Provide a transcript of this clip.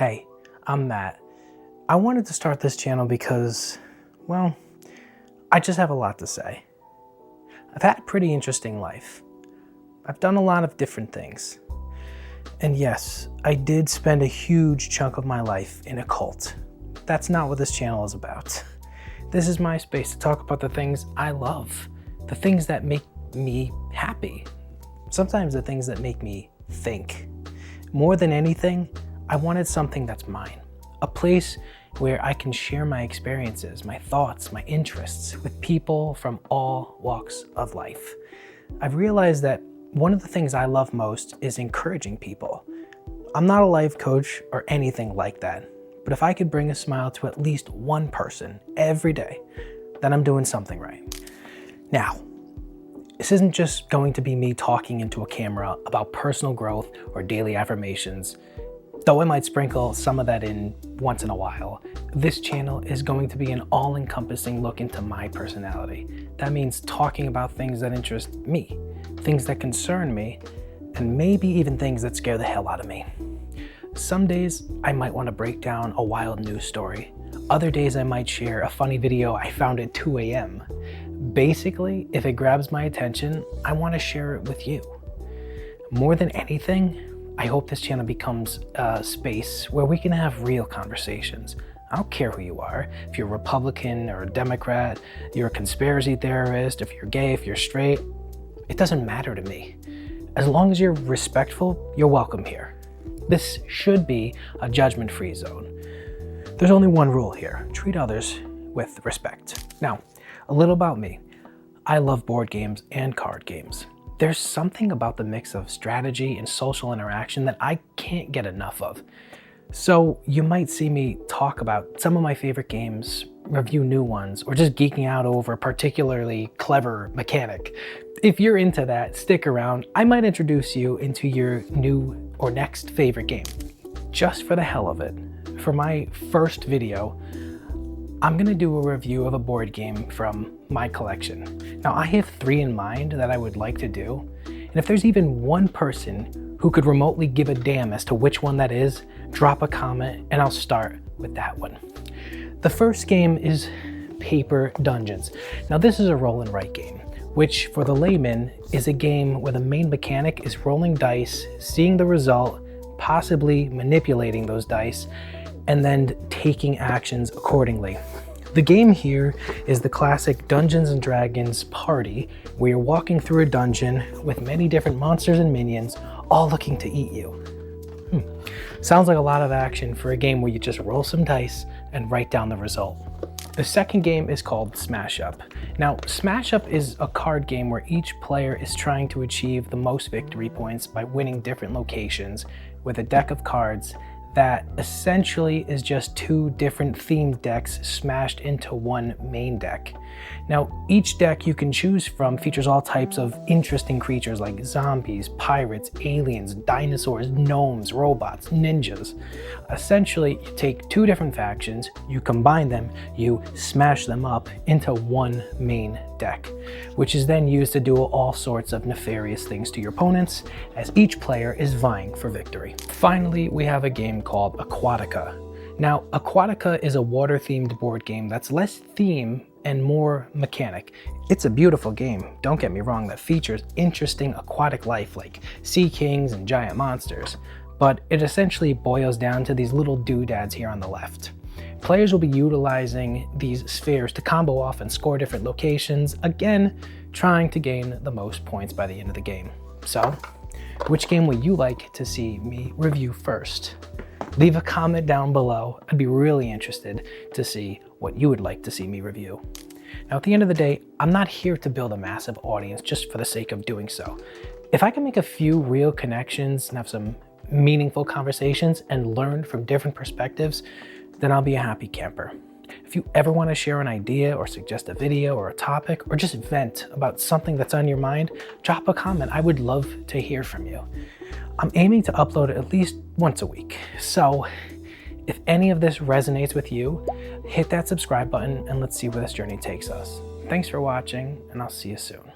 Hey, I'm Matt. I wanted to start this channel because, well, I just have a lot to say. I've had a pretty interesting life. I've done a lot of different things. And yes, I did spend a huge chunk of my life in a cult. That's not what this channel is about. This is my space to talk about the things I love, the things that make me happy, sometimes the things that make me think. More than anything, I wanted something that's mine, a place where I can share my experiences, my thoughts, my interests with people from all walks of life. I've realized that one of the things I love most is encouraging people. I'm not a life coach or anything like that, but if I could bring a smile to at least one person every day, then I'm doing something right. Now, this isn't just going to be me talking into a camera about personal growth or daily affirmations, though I might sprinkle some of that in once in a while. This channel is going to be an all-encompassing look into my personality. That means talking about things that interest me, things that concern me, and maybe even things that scare the hell out of me. Some days I might want to break down a wild news story. Other days I might share a funny video I found at 2 a.m. Basically, if it grabs my attention, I want to share it with you. More than anything, I hope this channel becomes a space where we can have real conversations. I don't care who you are, if you're a Republican or a Democrat, you're a conspiracy theorist, if you're gay, if you're straight, it doesn't matter to me. As long as you're respectful, you're welcome here. This should be a judgment-free zone. There's only one rule here: treat others with respect. Now, a little about me. I love board games and card games. There's something about the mix of strategy and social interaction that I can't get enough of. So you might see me talk about some of my favorite games, review new ones, or just geeking out over a particularly clever mechanic. If you're into that, stick around. I might introduce you into your new or next favorite game. Just for the hell of it, for my first video, I'm gonna do a review of a board game from my collection. Now, I have 3 in mind that I would like to do, and if there's even one person who could remotely give a damn as to which one that is, drop a comment and I'll start with that one. The first game is Paper Dungeons. Now, this is a roll and write game, which for the layman is a game where the main mechanic is rolling dice, seeing the result, possibly manipulating those dice, and then taking actions accordingly. The game here is the classic Dungeons and Dragons party, where you're walking through a dungeon with many different monsters and minions, all looking to eat you. Sounds like a lot of action for a game where you just roll some dice and write down the result. The second game is called Smash Up. Now, Smash Up is a card game where each player is trying to achieve the most victory points by winning different locations with a deck of cards that essentially is just 2 different themed decks smashed into one main deck. Now, each deck you can choose from features all types of interesting creatures like zombies, pirates, aliens, dinosaurs, gnomes, robots, ninjas. Essentially, you take 2 different factions, you combine them, you smash them up into one main deck, which is then used to do all sorts of nefarious things to your opponents as each player is vying for victory. Finally, we have a game called Aquatica. Now, Aquatica is a water-themed board game that's less theme and more mechanic. It's a beautiful game, don't get me wrong, that features interesting aquatic life like sea kings and giant monsters, but it essentially boils down to these little doodads here on the left. Players will be utilizing these spheres to combo off and score different locations, again, trying to gain the most points by the end of the game. So, which game would you like to see me review first? Leave a comment down below. I'd be really interested to see what you would like to see me review. Now, at the end of the day, I'm not here to build a massive audience just for the sake of doing so. If I can make a few real connections and have some meaningful conversations and learn from different perspectives, then I'll be a happy camper. If you ever want to share an idea or suggest a video or a topic or just vent about something that's on your mind, drop a comment. I would love to hear from you. I'm aiming to upload it at least once a week. So if any of this resonates with you, hit that subscribe button and let's see where this journey takes us. Thanks for watching, and I'll see you soon.